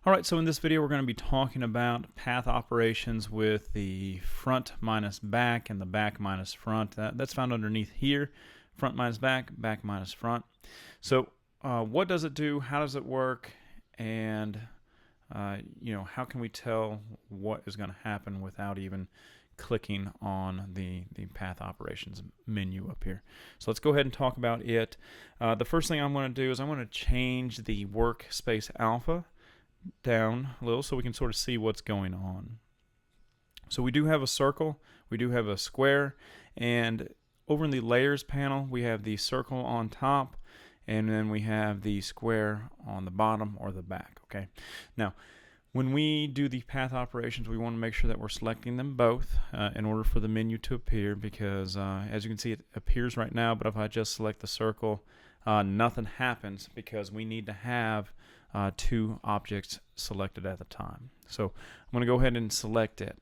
Alright, so in this video we're going to be talking about path operations with the front minus back and the back minus front. That's found underneath here. Front minus back, back minus front. So what does it do? How does it work? And how can we tell what is going to happen without even clicking on the path operations menu up here? So let's go ahead and talk about it. The first thing I'm going to do is I'm going to change the workspace alpha down a little so we can sort of see what's going on. So we do have a circle, we do have a square, and over in the layers panel we have the circle on top, and then we have the square on the bottom or the back. Okay, now when we do the path operations, we want to make sure that we're selecting them both in order for the menu to appear, because as you can see, it appears right now, but if I just select the circle, nothing happens because we need to have two objects selected at a time. So I'm going to go ahead and select it.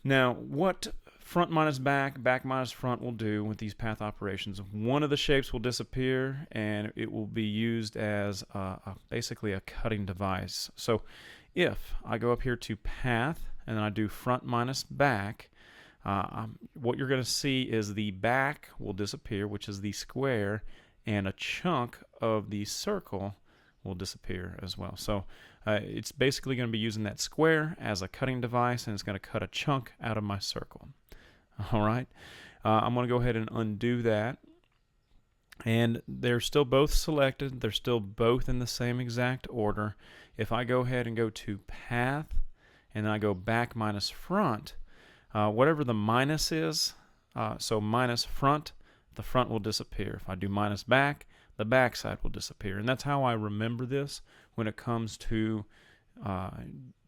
Now, what front minus back, back minus front will do with these path operations, one of the shapes will disappear and it will be used as basically a cutting device. So if I go up here to path and then I do front minus back, what you're going to see is the back will disappear, which is the square, and a chunk of the circle will disappear as well. So it's basically going to be using that square as a cutting device, and it's going to cut a chunk out of my circle. Alright, I'm going to go ahead and undo that, and they're still both selected, they're still both in the same exact order. If I go ahead and go to path and then I go back minus front, whatever the minus is, so minus front, the front will disappear. If I do minus back, the back side will disappear. And that's how I remember this when it comes to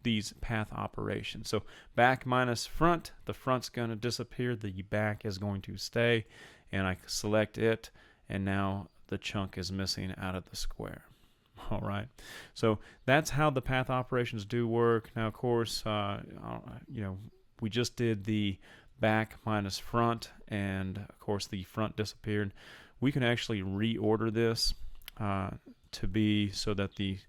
these path operations. So back minus front, the front's going to disappear, the back is going to stay, and I select it, and now the chunk is missing out of the square. Alright, so that's how the path operations do work. Now of course, we just did the back minus front, and of course the front disappeared. We can actually reorder this to be so that the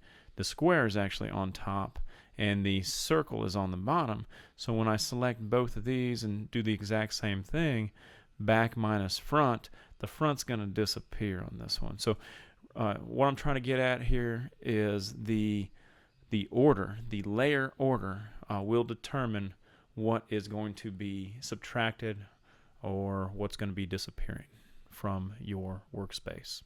square is actually on top and the circle is on the bottom. So when I select both of these and do the exact same thing, back minus front, the front's going to disappear on this one. So what I'm trying to get at here is the order, the layer order will determine what is going to be subtracted or what's going to be disappearing from your workspace.